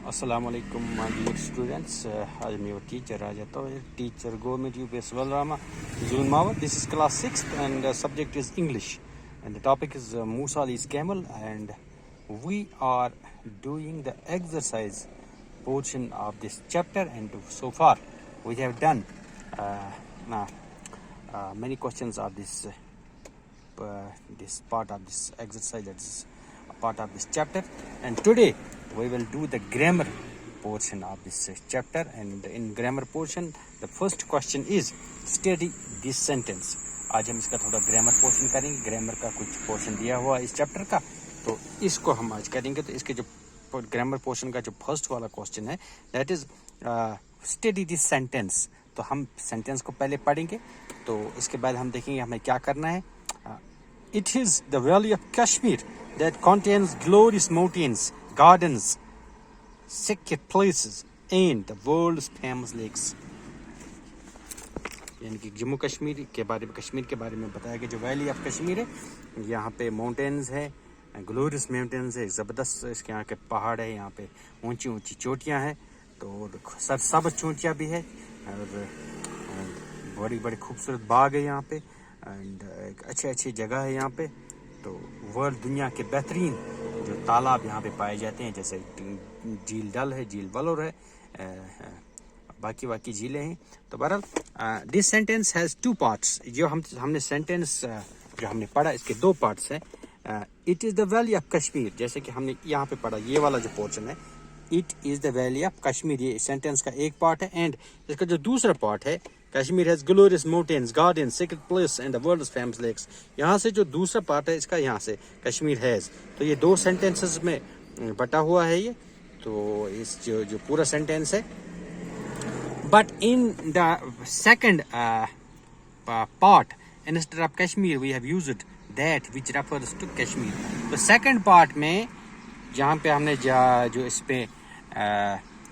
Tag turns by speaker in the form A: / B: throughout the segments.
A: Assalamu alaikum, my dear students. I am your teacher Raja Toyer, teacher Government UPS Valrama, Zul Mawa. This is class 6th and the subject is English. And the topic is Musa Ali's camel, and we are doing the exercise portion of this chapter, and so far we have done many questions of this part of this exercise, that's a part of this chapter. And today we will do the grammar portion of this chapter, and in grammar portion the first question is study this sentence. आज हम इसका थोड़ा grammar portion करेंगे. Grammar का कुछ portion दिया हुआ इस चैप्टर का, तो इसको हम आज करेंगे. तो इसके जो ग्रामर पोर्शन का जो फर्स्ट वाला क्वेश्चन है, that is study this sentence. तो हम सेंटेंस को पहले पढ़ेंगे, तो इसके बाद हम देखेंगे हमें क्या करना है. It is the valley of Kashmir that contains glorious mountains, gardens, secret places and the world's famous lakes. यानी कि जम्मू कश्मीर के बारे में, कश्मीर के बारे में बताया कि जो वैली ऑफ कश्मीर है, यहाँ पे माउंटेन्स है, ग्लोरियस माउंटेन्स है, ज़बरदस्त इसके यहाँ के पहाड़ है, यहाँ पे ऊंची ऊंची चोटियाँ हैं, तो सबज चोटियाँ भी है, और बड़ी बड़ी खूबसूरत बाग है यहाँ पे, एंड एक अच्छी जगह है यहाँ पे. तो वर्ल्ड दुनिया के बेहतरीन जो तालाब यहाँ पे पाए जाते हैं, जैसे झील डल है, झील वलोर है, बाकी झीलें हैं. तो बहरहाल this sentence has two parts. जो हमने सेंटेंस जो हमने पढ़ा, इसके दो पार्ट्स हैं. It is the valley of Kashmir, जैसे कि हमने यहाँ पे पढ़ा, ये वाला जो पोर्शन है, it is the valley of Kashmir, ये सेंटेंस का एक पार्ट है. एंड इसका जो दूसरा पार्ट है, Kashmir has glorious mountains, garden, secret place and the world's famous lakes. यहाँ से जो दूसरा पार्ट है इसका, यहाँ से कश्मीर हैज़, तो ये दो सेंटेंसेस में बटा हुआ है ये. तो इस जो पूरा सेंटेंस है, but in the second part, instead of Kashmir we have used that which refers to Kashmir. तो सेकंड पार्ट में जहाँ पे हमने जो इस पे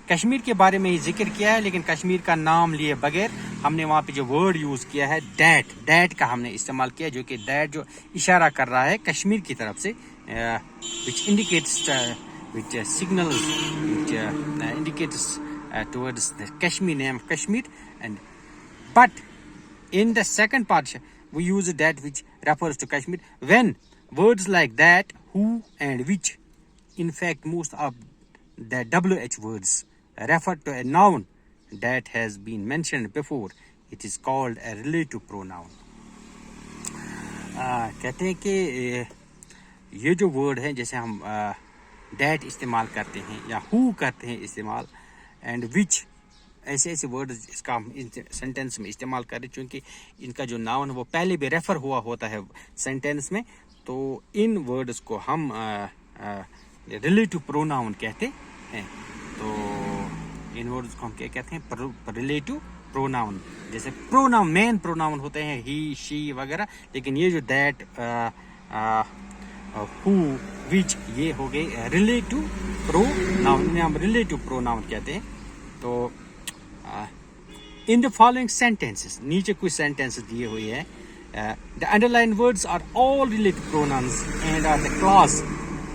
A: कश्मीर के बारे में ही जिक्र किया है, लेकिन कश्मीर का नाम लिए बगैर हमने वहाँ पे जो वर्ड यूज़ किया है, दैट का हमने इस्तेमाल किया, जो कि दैट जो इशारा कर रहा है कश्मीर की तरफ से, which indicates which signals, which indicates towards the Kashmir, name of Kashmir. And but in the second part we use that which refers to Kashmir when words like that, who and which, in fact most of the WH words refer to a noun that has been mentioned before. It is called a relative pronoun. कहते हैं कि ये जो word है, जैसे हम that इस्तेमाल करते हैं या हु करते हैं इस्तेमाल, एंड विच, ऐसे वर्ड इसका हम सेंटेंस में इस्तेमाल करें, क्योंकि इनका जो नाउन है वो पहले भी रेफर हुआ होता है सेंटेंस में. तो इन वर्ड्स को हम रिलेटिव प्रोनाउन कहते हैं. तो इन वर्ड्स को हम क्या कहते हैं, रिलेटिव प्रोनाउन. जैसे प्रोनाउन, मेन प्रोनाउन होते हैं ही, शी वगैरह, लेकिन ये जो दैट, हु, विच, ये हो गए रिलेटिव प्रोनाउन, इन्हें हम रिलेटिव प्रोनाउन कहते हैं. तो इन द फॉलोइंग सेंटेंसेस, नीचे कुछ सेंटेंसेस दिए हुए हैं. The underline words are all relative pronouns and are the clause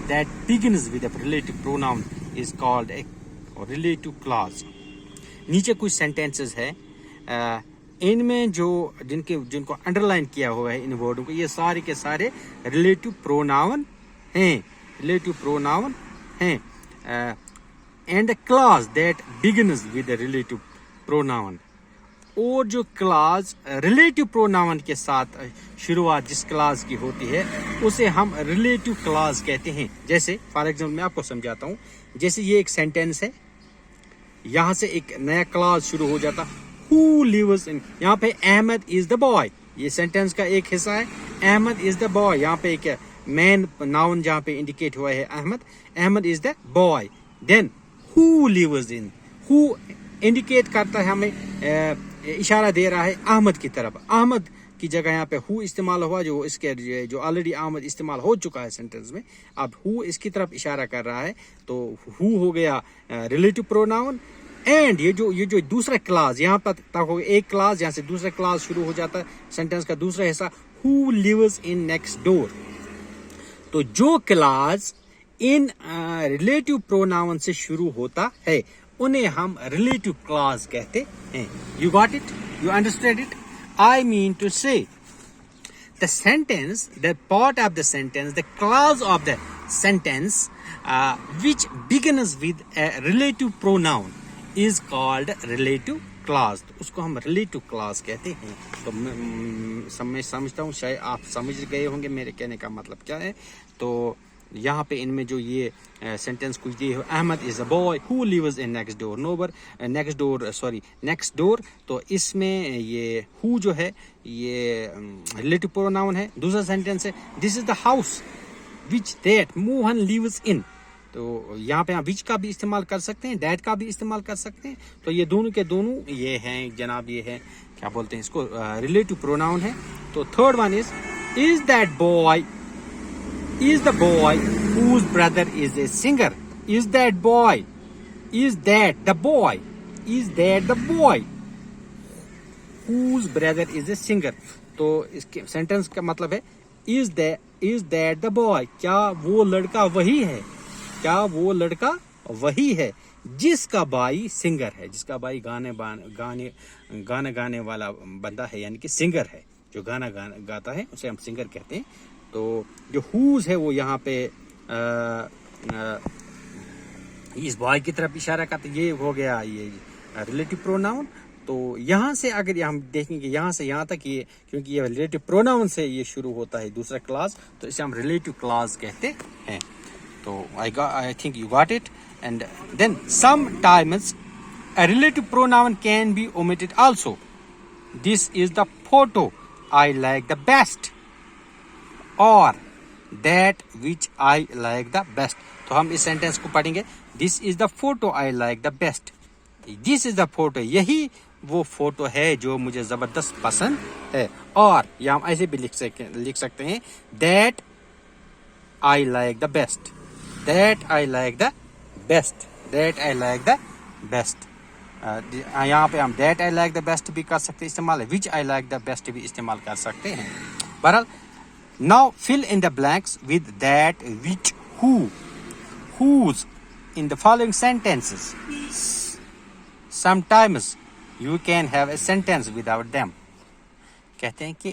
A: that begins with a relative pronoun is called a relative clause. नीचे कुछ सेंटेंसेस है, इनमें जिनको अंडरलाइन किया हुआ है इन वर्डों को, ये सारे के सारे रिलेटिव प्रोनाउन हैं, रिलेटिव प्रोनाउन हैं. And the clause that begins with the relative pronoun, और जो क्लॉज रिलेटिव प्रोनाउन के साथ शुरुआत जिस क्लॉज की होती है उसे हम रिलेटिव क्लॉज कहते हैं. जैसे फॉर एग्जाम्पल मैं आपको समझाता हूँ. जैसे ये एक सेंटेंस है, यहाँ से एक नया क्लॉज शुरू हो जाता, Who lives in, यहाँ पे अहमद इज द बॉय, ये सेंटेंस का एक हिस्सा है. अहमद इज द बॉय, यहाँ पे एक मैन नाउन जहाँ पे इंडिकेट हुआ है Ahmed is the boy. Then who lives in, who indicate करता है हमें, इशारा दे रहा है अहमद की तरफ. अहमद की जगह यहाँ पे हु इस्तेमाल हुआ, जो इसके जो ऑलरेडी अहमद इस्तेमाल हो चुका है सेंटेंस में, अब हु इसकी तरफ इशारा कर रहा है. तो हु हो गया रिलेटिव प्रोनाउन. एंड ये जो दूसरा क्लास, यहाँ पर तक हो एक क्लास, यहाँ से दूसरा क्लास शुरू हो जाता है सेंटेंस का दूसरा हिस्सा, who lives in next door. तो जो क्लास इन रिलेटिव प्रोनाउन से शुरू होता है उन्हें हम रिलेटिव क्लॉज कहते हैं. You got it? You understand it? I mean to say the sentence, the part of the sentence, the clause of the sentence which begins with a relative pronoun is called relative clause. तो उसको हम relative clause कहते हैं. तो मैं समझता हूँ शायद आप समझ गए होंगे मेरे कहने का मतलब क्या है. तो यहाँ पे इनमें जो ये सेंटेंस कुछ ये Ahmad is a boy who lives in next door neighbour next door. तो इसमें ये हु जो है ये रिलेटिव प्रोनाउन है. दूसरा सेंटेंस है this is the house which that Mohan lives in. तो यहाँ पे विच का भी इस्तेमाल कर सकते हैं, दैट का भी इस्तेमाल कर सकते हैं. तो ये दोनों के दोनों ये हैं जनाब, ये है क्या बोलते हैं इसको, रिलेटिव प्रोनाउन है. तो third one is that boy is the boy whose brother is a singer. Is that boy? Is that the boy? Is that the boy whose brother is a singer? तो इसके sentence का मतलब है is that the boy? क्या वो लड़का वही है? क्या वो लड़का वही है जिसका भाई सिंगर है, जिसका भाई गाना गाने वाला बंदा है, यानी कि सिंगर है, जो गाना गाता है उसे हम सिंगर कहते हैं. तो जो हुज है वो यहाँ पे इस बॉय की तरफ इशारा करते, ये हो गया ये रिलेटिव प्रोनाउन. तो यहाँ से अगर हम देखेंगे यहाँ से यहाँ तक ये, क्योंकि ये रिलेटिव प्रोनाउन से ये शुरू होता है दूसरा क्लास, तो इसे हम रिलेटिव क्लास कहते हैं. तो I think you got it. And then sometimes a relative pronoun can be omitted also. This is the photo I like the best, or that which I like the best. तो हम इस sentence को पढ़ेंगे. This is the photo I like the best. This is the photo, यही वो photo है जो मुझे जबरदस्त पसंद है. और या हम ऐसे भी लिख सकते हैं that I like the best. That I like the best. That I like the best. यहाँ पे हम that I like the best भी कर सकते हैं इस्तेमाल, which I like the best भी इस्तेमाल कर सकते हैं. बहरहाल now fill in the blanks with that, which, who, whose in the following sentences. Sometimes you can have a sentence without them. कहते हैं कि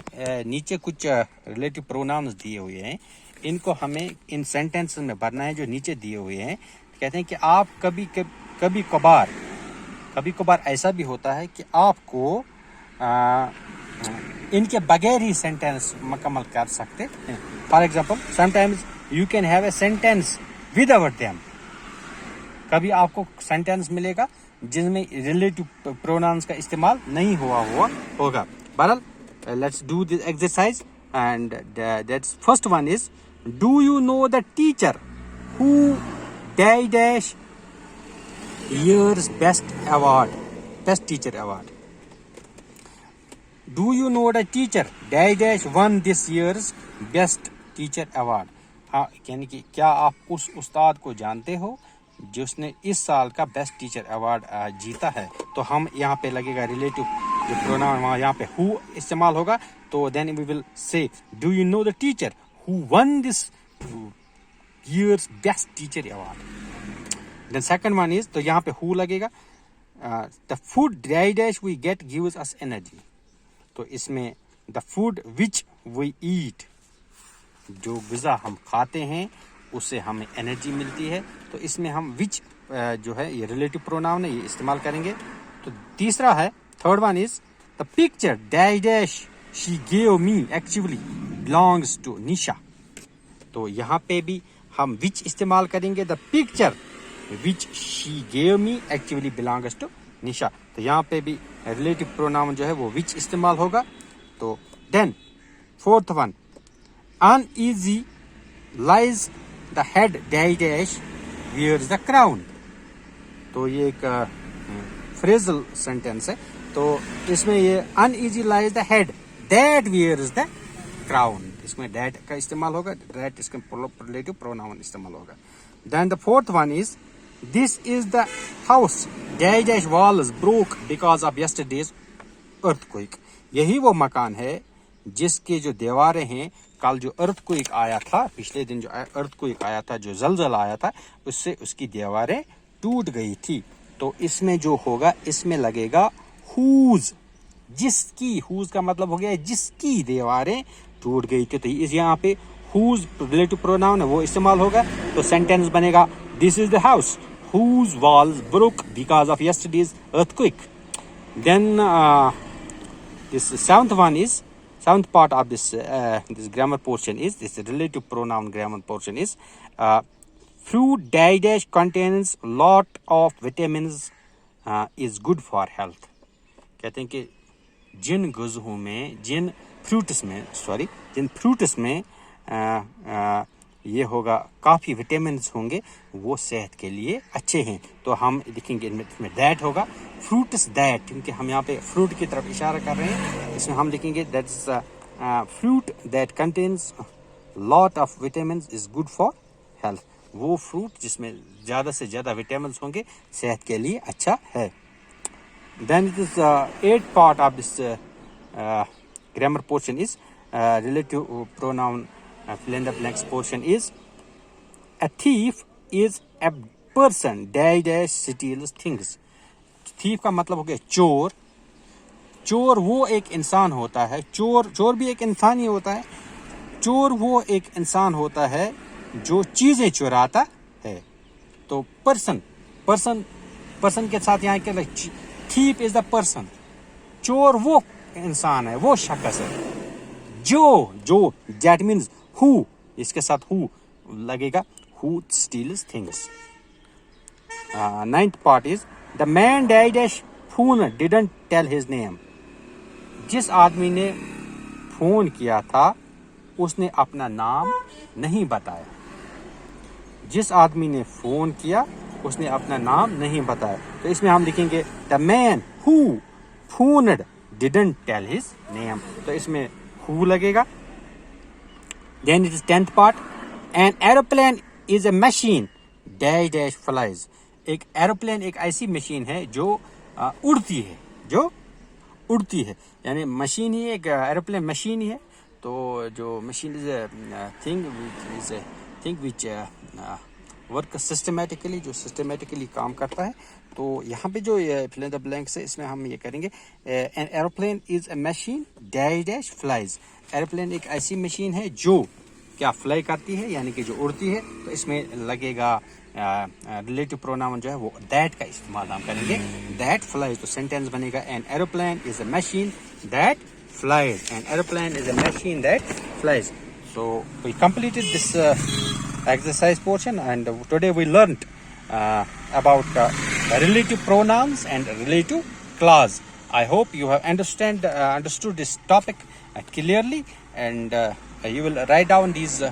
A: नीचे कुछ रिलेटिव प्रोनाउंस दिए हुए हैं, इनको हमें इन सेंटेंसेस में भरना है जो नीचे दिए हुए हैं. कहते हैं कि आप कभी कभार ऐसा भी होता है कि आपको इनके बगैर ही सेंटेंस मुकम्मल कर सकते हैं. For example sometimes you can have a sentence without them. कभी आपको सेंटेंस मिलेगा जिसमें रिलेटिव प्रोनाउंस का इस्तेमाल नहीं हुआ होगा. बहरहाल let's do this exercise and that's first one is do you know the teacher who dash year's best teacher award. Do you know the teacher dash won this year's best teacher award? हाँ, यानी कि क्या आप उस उस्ताद को जानते हो जिसने इस साल का बेस्ट टीचर अवार्ड जीता है. तो हम यहाँ पे लगेगा रिलेटिव जो प्रोनाउन, वहाँ यहाँ पे हु इस्तेमाल होगा. तो then we will say do you know the teacher who won this year's best teacher award. Then second one is, तो यहाँ पे who लगेगा. The food dash we get gives us energy. तो इसमें the food which we eat, जो ग़िज़ा हम खाते हैं उससे हमें एनर्जी मिलती है. तो इसमें हम which जो है ये रिलेटिव प्रोनाउन है, ये इस्तेमाल करेंगे. तो तीसरा है third one is the picture dash she gave me actually belongs to Nisha. तो यहाँ पे भी हम which इस्तेमाल करेंगे. The picture which she gave me actually belongs to Nisha. तो यहाँ पे भी रिलेटिव प्रोनाउन जो है वो which इस्तेमाल होगा. तो then fourth one, uneasy lies the head dash wears the crown. तो ये एक फ्रेजल सेंटेंस है. तो इसमें ये uneasy lies the head that wears the crown, इसमें that का इस्तेमाल होगा, that इसका रिलेटिव प्रोनाउन इस्तेमाल होगा. Then the fourth one is, this is the house dash walls broke because of yesterday's earthquake. यही वो मकान है जिसके जो दीवारें हैं कल जो अर्थ को एक आया था, पिछले दिन जो अर्थ को एक आया था, जो जलजला आया था, उससे उसकी दीवारें टूट गई थी. तो इसमें जो होगा, इसमें लगेगा whose, जिसकी. whose का मतलब हो गया जिसकी दीवारें टूट गई थी. तो इस यहाँ पे whose रिलेटिव प्रोनाउन है वो इस्तेमाल होगा. तो सेंटेंस बनेगा this is the house whose walls broke because of yesterday's earthquake. Then this seventh part of this grammar portion is this relative pronoun grammar portion is fruit dash contains lot of vitamins is good for health. कहते हैं कि जिन गज़ों में, जिन fruits में ये होगा, काफ़ी vitamins होंगे, वो सेहत के लिए अच्छे हैं. तो हम लिखेंगे इसमें दैट होगा, फ्रूट्स दैट, क्योंकि हम यहाँ पे फ्रूट की तरफ इशारा कर रहे हैं. इसमें हम लिखेंगे that's fruit that contains lot of vitamins is good for health. वो फ्रूट जिसमें ज़्यादा से ज़्यादा विटामिन्स होंगे, सेहत के लिए अच्छा है. Then it is eighth part of this grammar portion is relative pronoun fill in the blanks portion is a thief is a person dash steals things. thief का मतलब हो गया चोर. चोर वो एक इंसान होता है, चोर भी एक इंसान ही होता है. चोर वो एक इंसान होता है जो चीजें चुराता है. तो पर्सन के साथ यहाँ के thief is the person. चोर वो इंसान है, वो शख्स है. जो that means who, इसके साथ who लगेगा, who steals things. Ninth part is the man dash phone didn't tell his name. जिस आदमी ने फोन किया था उसने अपना नाम नहीं बताया. जिस आदमी ने फोन किया उसने अपना नाम नहीं बताया. तो इसमें हम लिखेंगे the man who phoned didn't tell his name. तो इसमें who लगेगा. Then it is 10th part. An aeroplane is a machine dash flies. एक एरोप्लेन एक ऐसी मशीन है जो उड़ती है, यानी मशीन ही एक एरोप्लेन मशीन ही है. तो जो machine is a thing which work systematically, जो सिस्टमेटिकली काम करता है. तो यहाँ पे जो फिल इन द ब्लैंक्स है, इसमें हम ये करेंगे an aeroplane is a machine dash flies. Aeroplane एक ऐसी मशीन है जो क्या फ्लाई करती है, यानी कि जो उड़ती है. तो इसमें लगेगा रिलेटिव प्रोनाउन जो है वो दैट का इस्तेमाल हम करेंगे, दैट फ्लाइज. तो सेंटेंस बनेगा an aeroplane is a machine that flies. An aeroplane is a machine that flies. So we completed this exercise portion, and today we learned about relative pronouns and relative clause. I hope you have understood this topic clearly, and you will write down these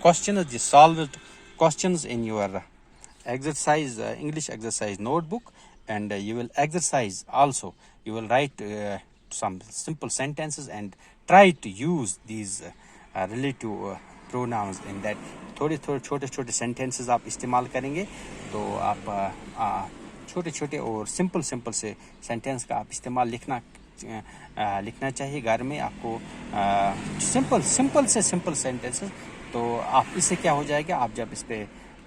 A: questions, the solved questions in your exercise English exercise notebook, and you will exercise also. You will write some simple sentences and try to use these relative pronouns in that. थोड़े छोटे sentences आप इस्तेमाल करेंगे तो आप छोटे और simple से sentence का आप इस्तेमाल लिखना चाहिए घर में आपको. simple sentences. तो आप इससे क्या हो जाएगा, आप जब इस पे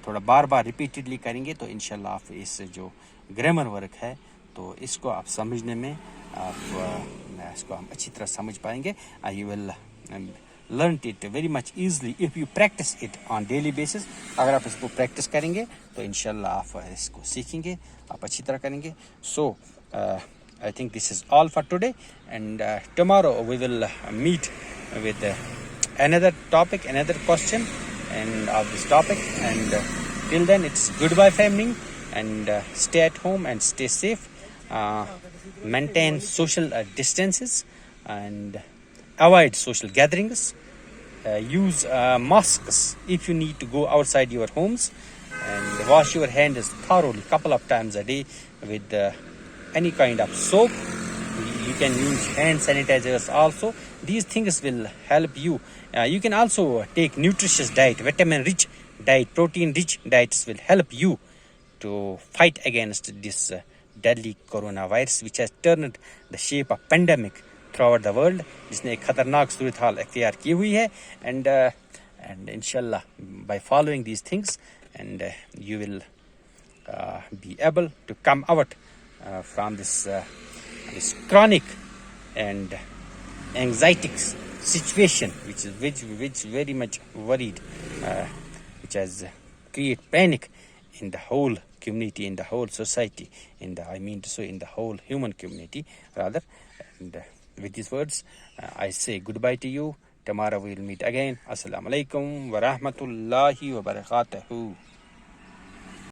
A: थोड़ा बार रिपीटेडली करेंगे तो इंशाल्लाह आप इस जो ग्रामर वर्क है तो इसको आप समझने में इसको हम अच्छी तरह समझ पाएंगे. You will learn it very much easily if you practice it on daily basis. अगर आप इसको प्रैक्टिस करेंगे तो इंशाल्लाह आप इसको सीखेंगे, आप अच्छी तरह करेंगे. So I think this is all for today, and tomorrow we will meet with another topic, another question and of this topic, and till then it's goodbye family, and stay at home and stay safe. Maintain social distances and avoid social gatherings. Use masks if you need to go outside your homes, and wash your hands thoroughly couple of times a day with any kind of soap. You can use hand sanitizers also. These things will help you. You can also take nutritious diet, vitamin rich diet, protein rich diets will help you to fight against this deadly coronavirus which has turned the shape of pandemic through out the world, جس نے ایک خطرناک صورتحال اختیار کی ہوئی ہے. And انشاءاللہ by following these things and you will be able to come out from this chronic and anxietic situation which very much worried, which has create panic in the whole community, in the whole society, in the whole human community rather. And with these words I say goodbye to you. Tomorrow we will meet again. Assalamu alaikum wa rahmatullahi wa barakatuhu.